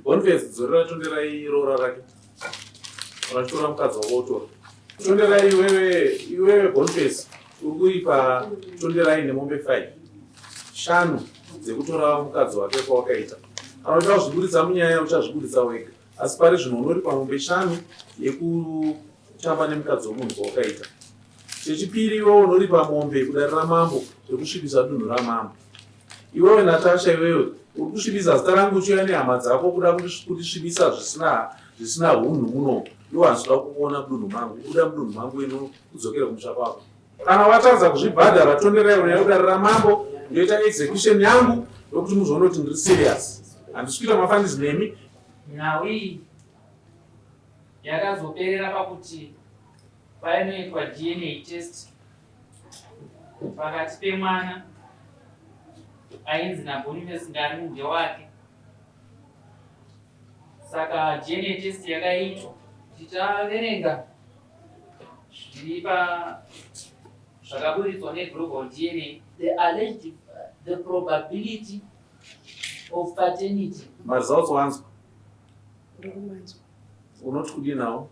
Boniface dzorera tonderai roora rake. Unachitora mukadzi wako utora. Tonderai iwewe Boniface uri kuipa tonderai nemombe 5. 5 dzekutora mukadzi wake kwawakaita. Kana uchazvibuditsa munyaya uchazvibuditsa wega. Asi pari zvino unoripa mombe 5 yekutamba nemukadzi womunhu kwawakaita. Chechipiri iwewe unoripa mombe kudarira mambo yekusvibisa dunhu ramambo. Iwewe Natasha iwewe uri kusvibisa zita rangu uchiuya nehama dzako kuda kutisvibisa zvisina hunhu muno. Iwo hazvida kuona mudunhu mangu, kuda mudunhu mangu ino udzokere kumusha kwako. Kana watadza kuzvibhadhara tonderai unyaya kudarira mambo ndoita execution yangu yokuti muzoona kuti ndiri serious. Handisi kuita mafanizi nemi. Nhau iyi yakazoperera pakuti painoitwa DNA test pakati pemwana ainzi naBoniface Ngani ndewake. Saka DNA test yakaitwa tichaverenga zviri zvakaburitswa neGlobal DNA. The probability of paternity. Results wanzwa. Ndokumanzwa. Unoti kudii nawo?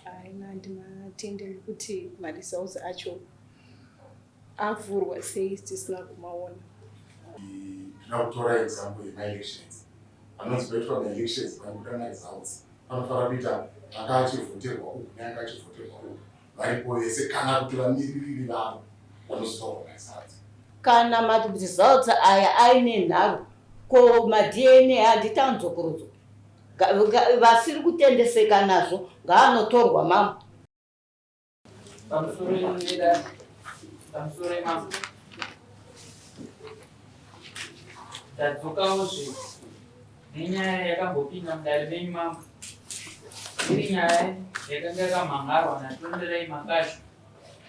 Haina ndimatenderi kuti ma-results acho avhurwa sei tisina kumaona. Ndinotora example yema-elections. Anonzi paitwa ma-elections panobuda ma-results. Panofanira kuita anga achivhoterwa uku neanga achivhoterwa uku. Varipo vese kana kuti vamiririri vavo vanozotaura ma-results. Kana ma-results aya aine nharo ko ma-DNA handitanzokurudzwa. Vasiri kutendeseka nazvo ngaanotorwa mambo. Pamusoro mambo tadzokawozve nenyaya yakambopinda mudare menyu mambo. Iri nyaya yakanga yakamhangarwa naTonderai Makazhu.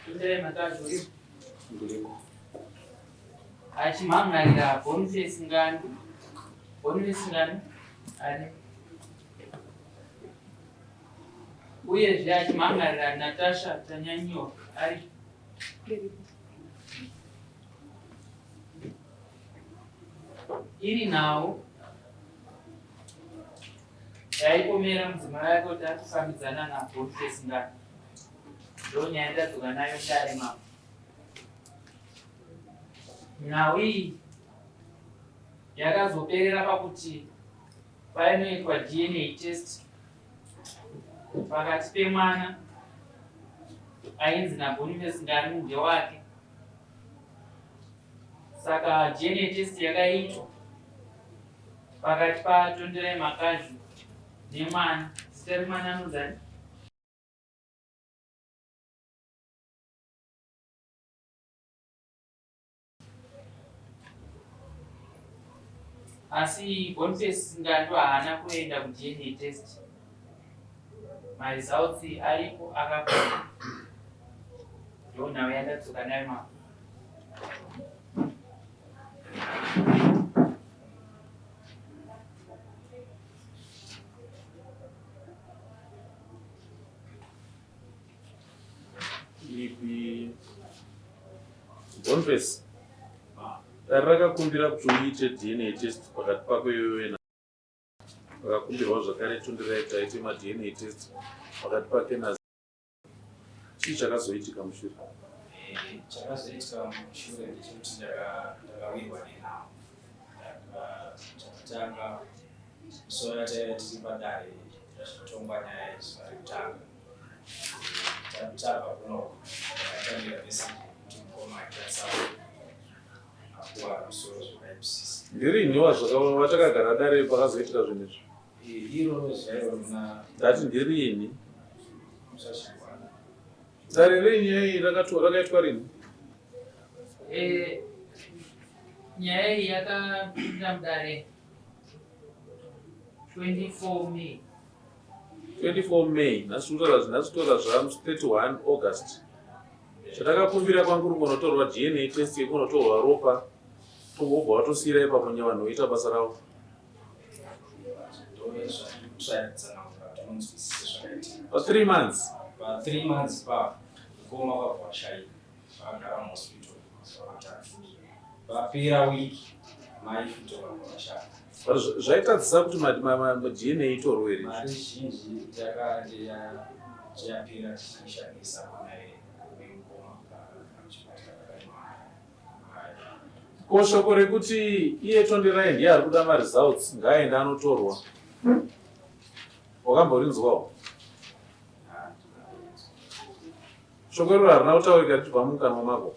Tonderai Makazhu uriko achimhangarira Boniface Ngani. Boniface Ngani ari uyezve achimhangarira Natasha Tanyanyiwa ari iri nhau yaipomera mudzimai wake kuti akufambidzana naBoniface Ngani. Ndo nyaya ndadzoka nayo ndare mambo. Nhau iyi yakazoperera pakuti painoitwa DNA test pakati pemwana ainzi naBoniface Ngani ndewake. Saka DNA test yakaitwa pakati paTonderai Makazhu nemwana. Zita remwana anozani? Asi Boniface Ngani haana kuenda kuDNA test. Ma-results aripo akapera. Ndo nhau yandadzoka nayo mambo. Boniface rakakumbira kuti uite DNA test pakati pako iwewe vakakumbirwa zvakare Tonderai taite ma-DNA test pakati pake na chii chakazoitika mushure? Chakazoitika mushure ndechekuti ndakawirwa nenhau. Chakutanga sora tiri padare tachitongwa nyaya yezuva rekutanga. Tabva kunoko takatangira message kuti mukoma akatsaura akuwa musoro zvakaipisisa. Ndirini watakagara dare pakazoitika zvinhu izvi? Iroro zvairo muna ndati ndirini? musashikwana. Dare renyaya rakaitwa rini? Nyaya iyi yakapinda mudare 24 May. 24 May. Nasutora 31 August. Chatakakumbira kwangu uri kunotorwa DNA test yekunotorwa ropa tobva watosiyira ipapo vanhu voita basa ravo. For 3 months. For 3 months kukoma kwabva washaika. Vakagara muhospital mazuva matatu. Papera wiki mai futi vakavashaka. Zvaitadzisa kuti DNA itorwe here. Mari zhinji yapera tichishandisa kuna ngoma Ko shoko rekuti iye Tondirai ndiye ari kuda maresults ngaaende anotorwa. Wakamborinzwawo? Shoko iroro harina kutaurika richibva mumukanwa mako.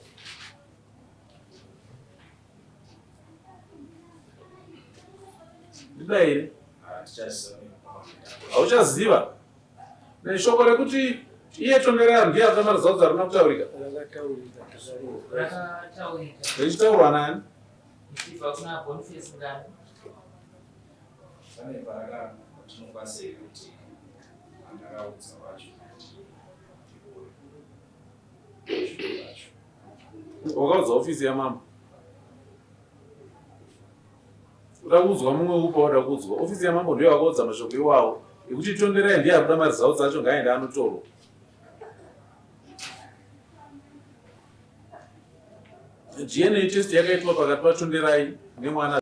Ndida here? Hauchaziva? Neshoko rekuti iye Tondirai ndiye ari kuda maresults harina kutaurika. Richitaurwa nani? Ichibva kuna Boniface Ngani. pane patinokwanisa kuti andakaudza vacho Wakaudza ofisi yamambo? Uda kuudzwa mumwe upa wada kuudzwa. Ofisi yamambo ndiyo wakaudza mashoko iwawo ekuti Tondirai ndiye ari kuda maresults acho ngaaende anotorwa. DNA test yakaitwa pakati paTondirai nemwana.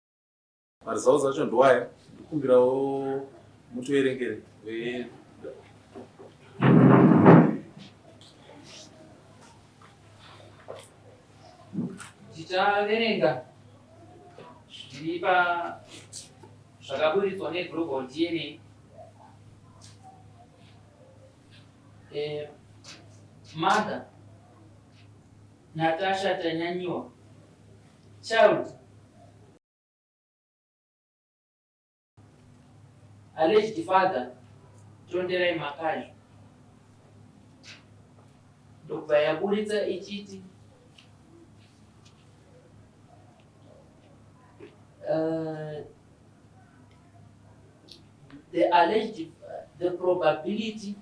Maresults acho ndoaya. Ndikumbirawo mutoerengere. Tichaverenga zviri zvakaburitswa neGlobal DNA. Mother Natasha Tanyanyiwa. Child alleged father Tondirai Makazi. Ndokubva yaburitsa ichiti the probability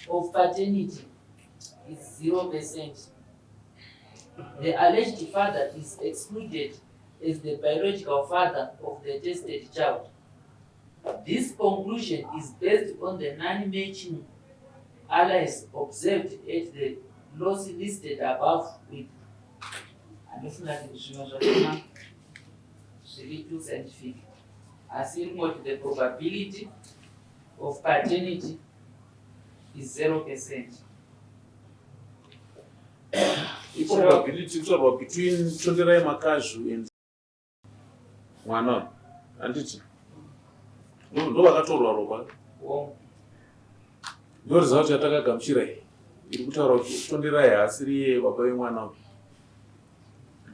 of paternity is 0%. The alleged father is excluded as the biological father of the tested child. This conclusion is based on the non-matching allies observed at the loss listed above with too scientific. Assuming the probability of paternity is 0%. The probability between Tondirai Makazi and mwana anditi ndo vakatorwa ropa. Ndoriziva kuti yatakagamuchira iyi iri kutaura kuti Tondirai haasiri iye baba vemwana.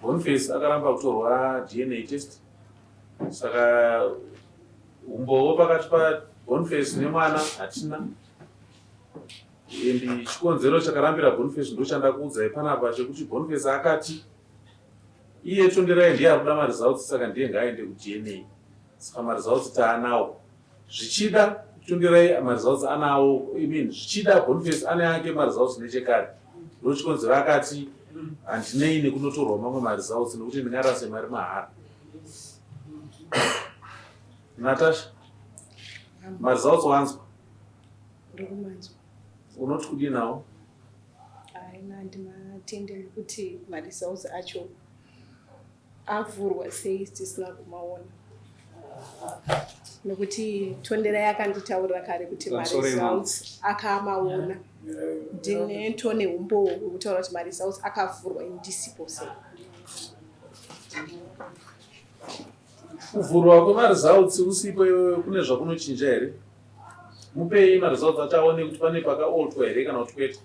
Boniface akaramba kutorwa DNA test. Saka umbowo pakati paBoniface nemwana hatina. Endi chikonzero chakarambira Boniface ndochanda kuudzai panapa chekuti Boniface akati iye Tondirai ndiye ari kuda maresults saka ndiye ngaaende kuDNA. Saka maresults taanawo. Zvichida Tondirai maresults anawo, zvichida Boniface ane ake maresults nechekare. Ndochikonzero akati handinei nekunotorwa mamwe maresults nekuti ndingarase mari mahara. Natasha, maresults wanzwa? Ndikumanzwa. Unoti kudii nawo? Haina handimatenderi kuti maresults acho avhurwa sei tisina kumaona. Nekuti Tondirai akanditaurira kare kuti maresults akamaona. Ndine tone umbo hwekutaura kuti maresults akavhurwa indisipo sei. Kuvhurwa kwemaresults usipo kune zvakunochinja here? Mupei maresults acho aone kuti pane pakaoltwa here kana kuti kwete.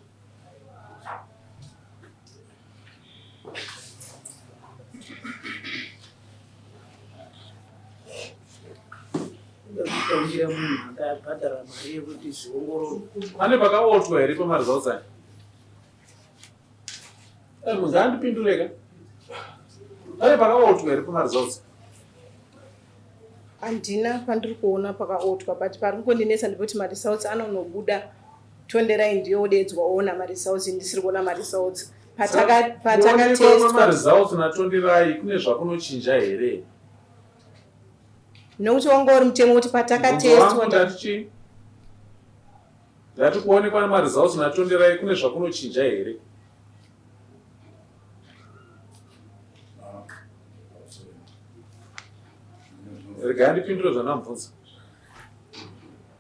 Pane pakaoltwa here pamaresults aya? Ngandipindureka. Pane pakaoltwa here pamaresults? Handina pandiri kuona pakaotwa, but pari kungondinetsa ndipoti maresults anonobuda. Tondirai ndiyo odedzwa oona maresults, ndisiri kuona maresults. Patakatestwa maresults naTondirai kune zvakunochinja here? Nokuti wanga uri mutemo kuti patakatestwa ndati kuonekwa maresults naTondirai kune zvakunochinja here? Regai ndipindure zvandamubvunza.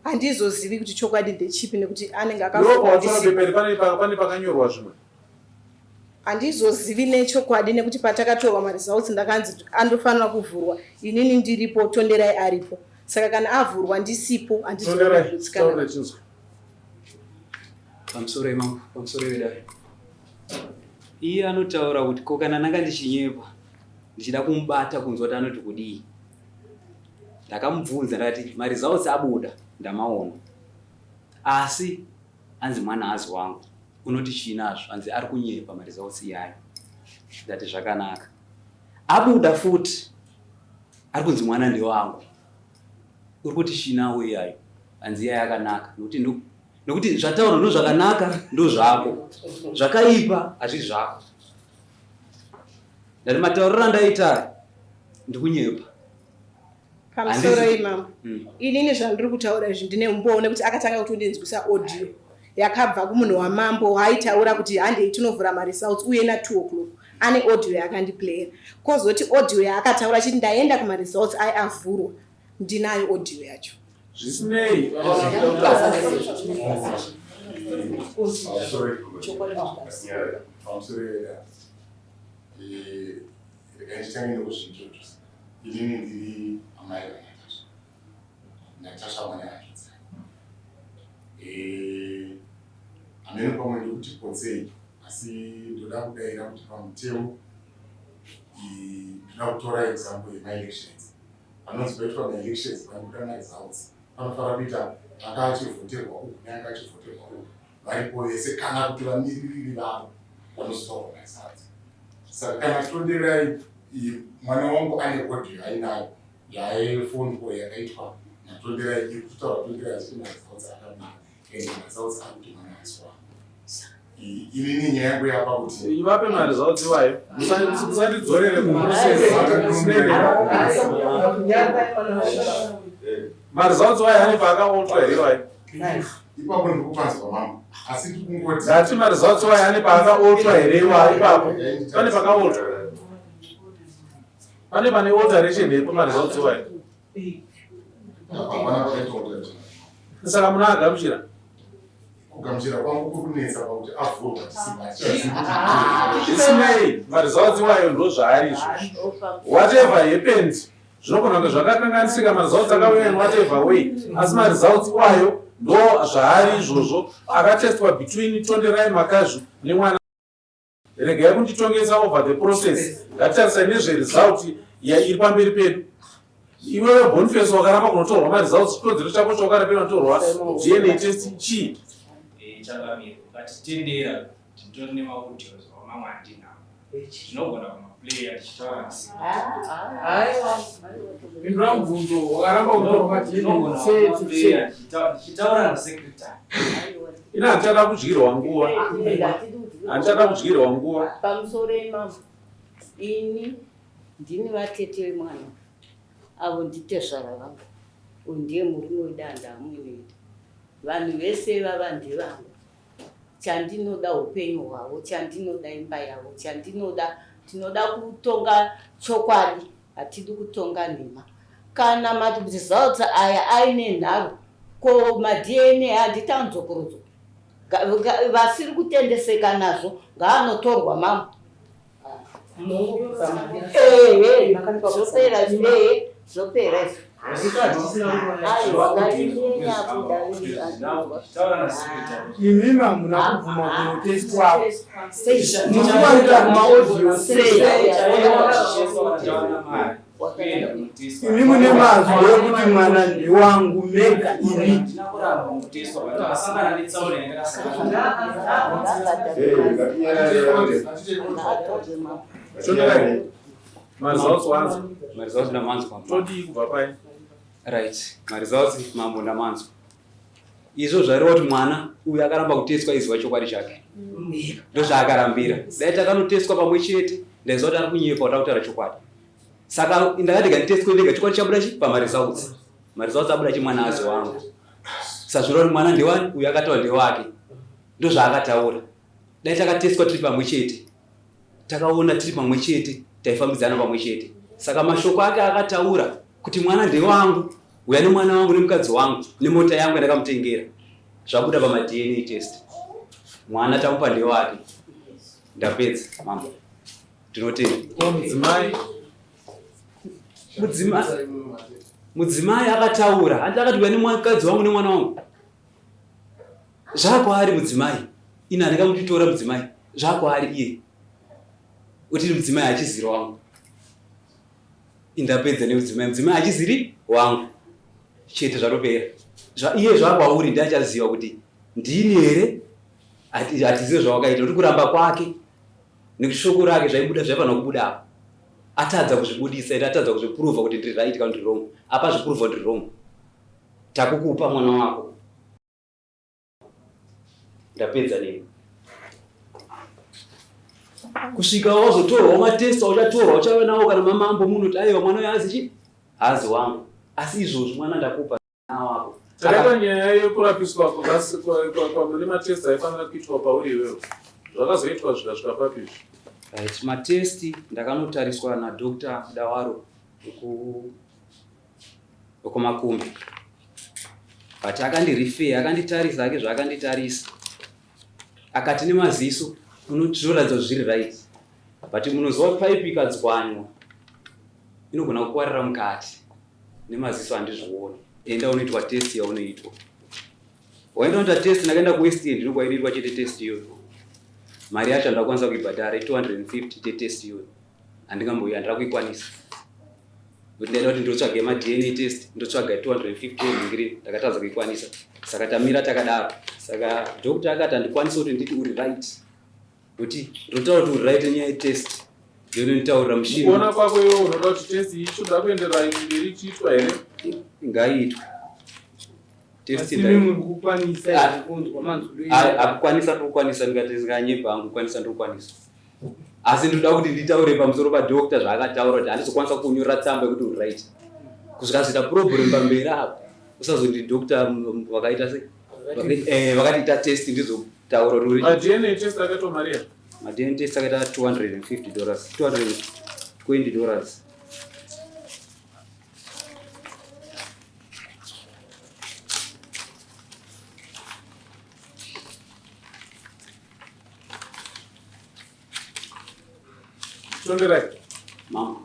Handizozivi kuti chokwadi ndechipi nekuti anenge akapeperi pane pakanyorwa zvimwe. Handizozivi nechokwadi nekuti patakatorwa maresults ndakanzi andofanira kuvhurwa. Inini ndiripo, Tonderai aripo. Saka kana avhurwa ndisipo handizokutsikana. Pamusoro imamo, pamusoro wedai. Iye anotaura kuti ko kana ndanga ndichinyepa ndichida kumubata kunzwa kuti anoti kudii. Ndakamubvunza ndakati maresults abuda ndamaona. Asi anzi mwanazi wangu unoti chinazvo anzi ari kunyepa maresults iyayo. Ndati zvakanaka. Abuda futi ari kunzi mwana ndewangu. Uri kuti chinawo iyayo anzi iyayo yakanaka nokuti zvataura ndo zvakanaka ndo zvako. Zvakaipa hazvi zvako. Ndati matauriro andaita ndikunyepa. Pamusoro imamo. Inini zvandiri kutaura izvi ndine umbowo nekuti akatanga kutondinzwisa audio yakabva kumunhu wamambo haitaura kuti handei tinovhura maresults uye na 2 o'clock. Ane audio yakandiplayera. Kozoti audio yaakataura chiti ndaenda kumaresults avhurwa. Ndinayo audio yacho. Zvisinei. Inini ndiri amai Natasha Mwanyaradzi. Amene pamwe ndikuti potsei asi ndoda kudaira kuti pamutemo ndoda kutora example yema-elections. Panonzi paitwa ma-elections panobuda ma-results panofanira kuita anga achivhoterwa uku neanga achivhoterwa uku varipo vese kana kuti vamiririri vavo vanozotaura ma-results. Saka kana Tonderai mwana wangu ane audio ainayo yaifondwa yakaitwa naTonderai iri kutaura Tonderai achiti maresults akamira ende maresults akuti mwana aswa. Inini nyaya yangu yapa kuti ivape maresults iwayo musatidzorere kuprocess. Maresults wayo ane paakaotwa here iwayo. Ipapo ndikupanzwa mama asi tikungoti ndati maresults wayo ane paakaotwa here iwayo. Ipapo pane pakaotwa. Pane pane alteration here pamaresults wayo. Saka muna agamuchira. Kugamuchira kwangu kukunetsa pakuti avhurwa Zvisinei maresults wayo ndo zvaari izvozvo. Whatever happened zvinogona kunge zvakakanganisika maresults akauya in whatever way asi maresults wayo ndo zvaari izvozvo akatestwa between Tonderai Makazhu nemwana. Regai kunditongesa over the process. Ngatitarisa nezveresult iri pamberi pedu. Iwewe Boniface wakaramba kunotorwa maresults chikodzero chako chawakarapera kunotorwa DNA test chii? Chakamira ukatitendera titori nemaudio wamamwe andinawo zvinogona kumaplayer tichitaura Pindura mubvunzo wakaramba kunotorwa tichitaura nasecretary. Ina handichada kudyirwa nguva. Handichada kudyirwa nguva. Pamusoro imamo ini ndini vatete vemwana avo nditezvara vangu uyu ndiye murume wedanda amwinoita vanhu vese vava ndevangu. Chandinoda upenyu hwavo, chandinoda imba yavo, tinoda kutonga chokwadi, hatidi kutonga nhema. Kana maresults aya aine nharo ko ma-DNA handitanzokorodzwa. Vasiri kutendeseka nazvo ngaanotorwa mama. Zvopera zvopera. Imimi hamuna kubvuma kunotestwa. Munowanika kumaaudio sei? Ini mune mazwi ekuti mwana ndewangu mega ini. Maresults wanzo. Maresults ndamanzwa. Todi kubva pai. Right. Maresults mambo ndamanzwa. Izvo zvareva kuti mwana uyu akaramba kutestwa iziva chokwadi chake. Ndo zvaakarambira. Dai takanotestwa pamwe chete ndaiziva kuti ari kunyepa kuti akutaura chokwadi. Saka ndakati ndikatestwa ndega chokwadi chabuda chi pamaresults. Maresults abuda chi mwana azi wangu. Sazviro kuti mwana ndewani uyu akataura ndewake. Ndo zvaakataura. Dai takatestwa tiri pamwe chete. Takaona tiri pamwe chete taifambidzana pamwe chete. Saka mashoko ake akataura kuti mwana ndewangu, uya nemwana wangu nemukadzi wangu nemota yangu yandakamutengera. Zvabuda pama-DNA test. Mwana tamupa ndewake. Ndapedza mambo. Tinotenda. Mudzimai akataura, akati uya nemukadzi wangu nemwana wangu. Zvakwaari mudzimai. Ina ndakamutora mudzimai. Zvakwaari iye. Kuti mudzimai achizira wangu. Indapedza nemudzimai. Mudzimai achiziri wangu. Chete zvatopera. Iye zvakwauri ndachaziva kuti ndini here hatizive zvawakaita kuti kuramba kwake nekushoko rake zvaibuda zvaifanira kubuda. Atadza kuzvibudisa ende atadza kuzvipruvha kuti ndiri right kana ndiri wrong. Apa zvipruvha ndiri wrong. Takukupa mwana wako. Ndapedza nini. Kusvika wazotorwa matest uchatorwa uchava nawo kana mamambo munhu kuti aiwa mwana uyu hazi chi? Hazi wangu. Asi izvozvo mwana ndakupa wako. Takaita nyaya yekurapiswa kwamune matest aifanira kuitwa pauri iwewe. Zvakazoitwa zvikasvika papi? Right, matesti ndakanotariswa na Dr. Dawaro wekumakumbi. But akandirefer, akanditarisa ake zvaakanditarisa. Akati nemaziso unotoratidza zviri right. But munozwa pipe ikadzwanywa inogona kukwarira mukati. Nemaziso handizvioni. Enda unoitwa test yaunoitwa. Waenda unoita test ndakaenda kuWest End ndinokwairirwa chete test iyoyo. Mari yacho ndakwanisa kuibhadhara 250 test iyoyo. Handingamboiya ndira kuikwanisa. Kuti ndaida kuti ndotsvaga ma-DNA test, ndotsvaga 250 ringiri, ndakatadza kuikwanisa. Saka tamira takadaro. Saka doctor akati handikwanisa kuti nditi uri right. Kuti ndotaura kuti uri right nyaya test. Ndinotaurira mushini. Kuona kwako iwe unoda kuti test iyi choda kuendera mberi chiitwa here? Ngaitwa. Test akukwanisa ndikati ndinganyepa hangu kukwanisa ndokwanisa. Asi ndoda kuti nditaure pamusoro padokta zvaakataura kuti handizokwanisa kunyora tsamba yekuti uri right. Kusvika zita problem pamberi apo. Usazoti dokta wakaita sei? Vakatiita test ndizotaura kuti ma-DNA test akaitwa Maria. Ma-DNA test akaita $250. $220. Tonderai. Mama.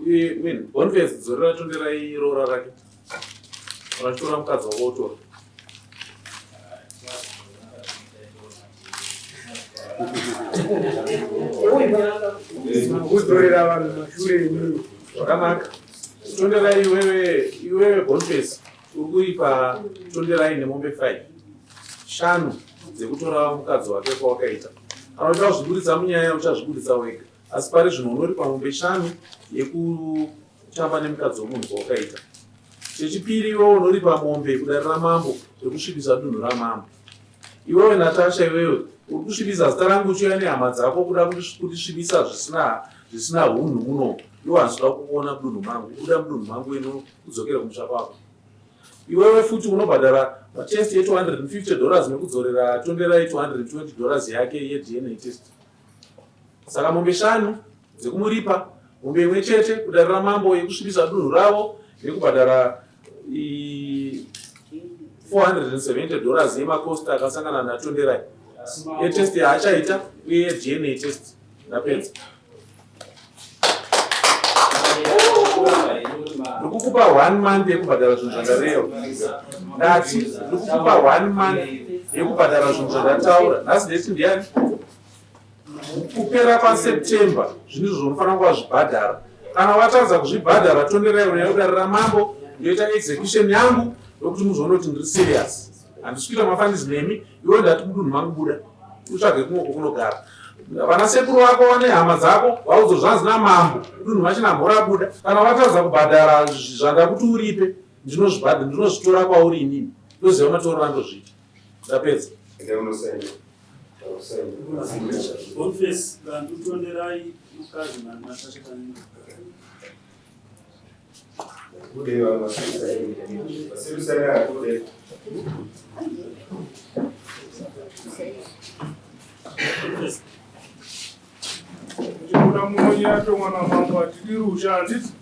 Boniface dzorera tonderai rora rake. Rachitora mukadzi wako utora. Kuzorera vanhu mashure enyuyo. Zvakanaka. Tonderai iwewe Boniface uri kuipa tonderai nemombe 5 dzekutora mukadzi wake kwawakaita. Kana uchida kuzvibuditsa munyaya uchazvibuditsa wega. Asi pari zvino unori pamombe 5 yekutamba nemukadzi womunhu kwawakaita. Chechipiri iwewe unori pamombe kudarira mambo rekusvibisa dunhu ramambo. Iwewe Natasha iwewe uri kusvibisa zita rangu uchiuya nehama dzako kuda kutisvibisa zvisina hunhu muno. Iwo hanzvida kuona dunhu mangu. Kuda mudunhu mangu ino kudzokera kumusha kwako. Iwewe futi unobhadhara matest $250 nekudzorera tonderai $220 yake ye-DNA test. Saka mombe 5 dzekumuripa, mombe imwe chete kudarira mambo yekusvibisa dunhu ravo nekubhadhara $470 yemakosta akasangana natonderai. Ye-test yaachaita uye ye-DNA test. Ndapedza. Ndikukupa 1 month yekubhadhara zvinhu zvandarewa. Ndati ndikukupa 1 month yekubhadhara zvinhu zvandataura. Nhasi ndeti ndiani? Kupera kwaSeptember zvinhu zvinofanira kuva zvibhadhara. Kana watadza kuzvibhadhara tonderai unodarira mambo ndoita execution yangu yokuti muzoona kuti ndiri serious. Handisikuita mafanizi nemi, iwe ndati mudunhu mangu buda. Utsvage kumwe kunogara. Vana sekuru vako vane hama dzako vauzozvanzi namambo dunhu vachina mhora buda. Kana watadza kubhadhara zvandakuti uripe ndinozvitora kwauri inini. Ndoziva matoro andozviita. Ndapedza. Boniface kanditonderai mukadzi naNatasha kanini. Kuna mmoja yacho mwana mambo atidiri ushandisi.